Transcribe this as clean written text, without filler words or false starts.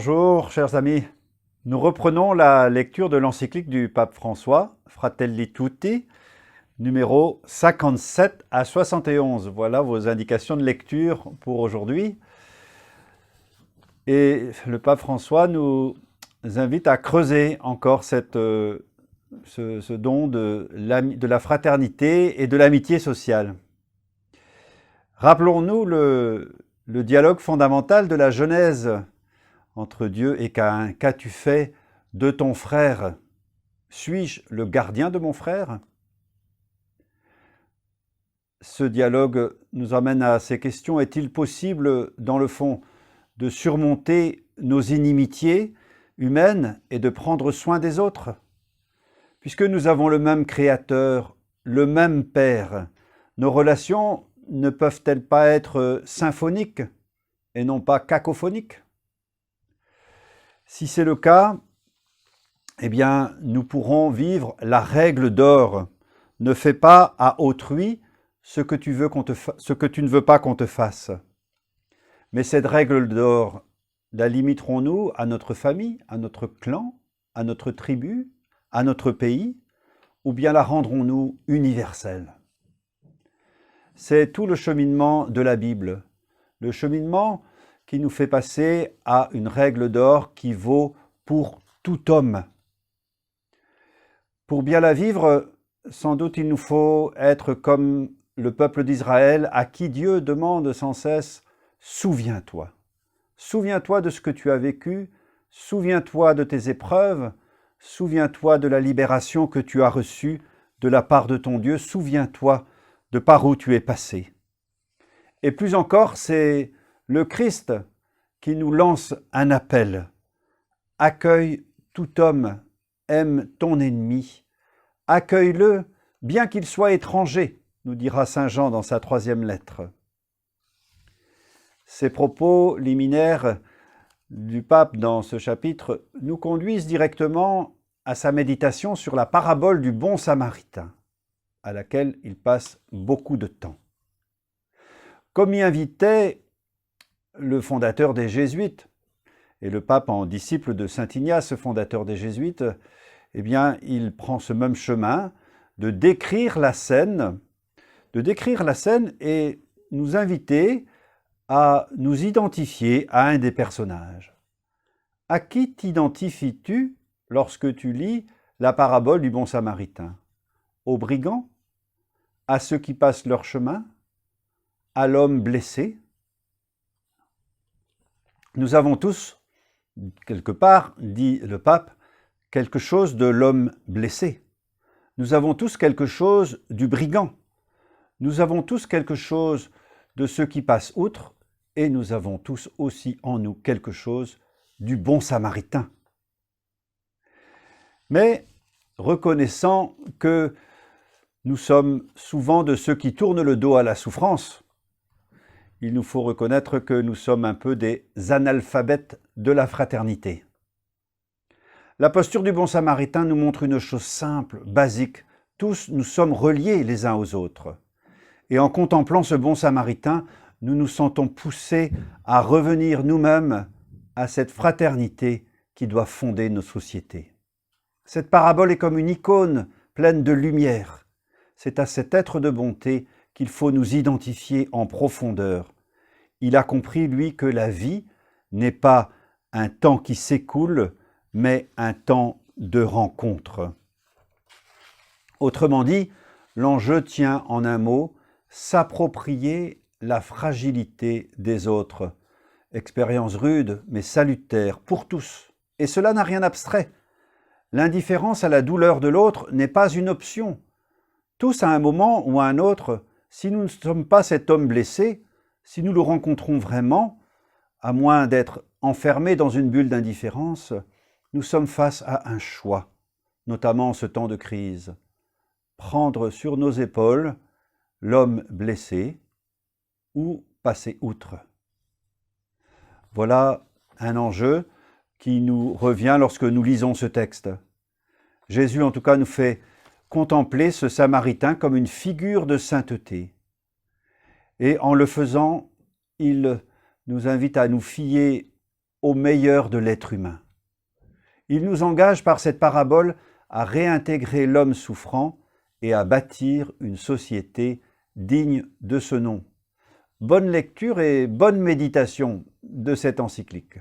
Bonjour, chers amis. Nous reprenons la lecture de l'encyclique du pape François, Fratelli Tutti, numéro 57 à 71. Voilà vos indications de lecture pour aujourd'hui. Et le pape François nous invite à creuser encore ce don de la fraternité et de l'amitié sociale. Rappelons-nous le dialogue fondamental de la Genèse entre Dieu et Caïn. Qu'as-tu fait de ton frère? Suis-je le gardien de mon frère? Ce dialogue nous amène à ces questions. Est-il possible, dans le fond, de surmonter nos inimitiés humaines et de prendre soin des autres? Puisque nous avons le même Créateur, le même Père, nos relations ne peuvent-elles pas être symphoniques et non pas cacophoniques? Si c'est le cas, eh bien, nous pourrons vivre la règle d'or. Ne fais pas à autrui ce que tu ne veux pas qu'on te fasse. Mais cette règle d'or, la limiterons-nous à notre famille, à notre clan, à notre tribu, à notre pays, ou bien la rendrons-nous universelle? C'est tout le cheminement de la Bible. Le cheminement qui nous fait passer à une règle d'or qui vaut pour tout homme. Pour bien la vivre, sans doute il nous faut être comme le peuple d'Israël à qui Dieu demande sans cesse « Souviens-toi ». Souviens-toi de ce que tu as vécu, souviens-toi de tes épreuves, souviens-toi de la libération que tu as reçue de la part de ton Dieu, souviens-toi de par où tu es passé. Et plus encore, c'est le Christ qui nous lance un appel. Accueille tout homme, aime ton ennemi, accueille-le, bien qu'il soit étranger, nous dira saint Jean dans sa 3e lettre. Ces propos liminaires du pape dans ce chapitre nous conduisent directement à sa méditation sur la parabole du bon samaritain, à laquelle il passe beaucoup de temps. Comme y invitait le fondateur des Jésuites, et le pape en disciple de saint Ignace, fondateur des Jésuites, eh bien, il prend ce même chemin de décrire la scène et nous inviter à nous identifier à un des personnages. À qui t'identifies-tu lorsque tu lis la parabole du bon samaritain? Aux brigands? À ceux qui passent leur chemin? À l'homme blessé? Nous avons tous, quelque part, dit le pape, quelque chose de l'homme blessé. Nous avons tous quelque chose du brigand. Nous avons tous quelque chose de ceux qui passent outre, et nous avons tous aussi en nous quelque chose du bon samaritain. Mais reconnaissant que nous sommes souvent de ceux qui tournent le dos à la souffrance, il nous faut reconnaître que nous sommes un peu des analphabètes de la fraternité. La posture du bon samaritain nous montre une chose simple, basique. Tous nous sommes reliés les uns aux autres. Et en contemplant ce bon samaritain, nous nous sentons poussés à revenir nous-mêmes à cette fraternité qui doit fonder nos sociétés. Cette parabole est comme une icône pleine de lumière. C'est à cet être de bonté qu'il faut nous identifier en profondeur. Il a compris, lui, que la vie n'est pas un temps qui s'écoule, mais un temps de rencontre. Autrement dit, l'enjeu tient en un mot, s'approprier la fragilité des autres. Expérience rude, mais salutaire pour tous. Et cela n'a rien d'abstrait. L'indifférence à la douleur de l'autre n'est pas une option. Tous, à un moment ou à un autre, si nous ne sommes pas cet homme blessé, si nous le rencontrons vraiment, à moins d'être enfermés dans une bulle d'indifférence, nous sommes face à un choix, notamment en ce temps de crise. Prendre sur nos épaules l'homme blessé ou passer outre. Voilà un enjeu qui nous revient lorsque nous lisons ce texte. Jésus, en tout cas, nous fait contempler ce Samaritain comme une figure de sainteté. Et en le faisant, il nous invite à nous fier au meilleur de l'être humain. Il nous engage par cette parabole à réintégrer l'homme souffrant et à bâtir une société digne de ce nom. Bonne lecture et bonne méditation de cette encyclique.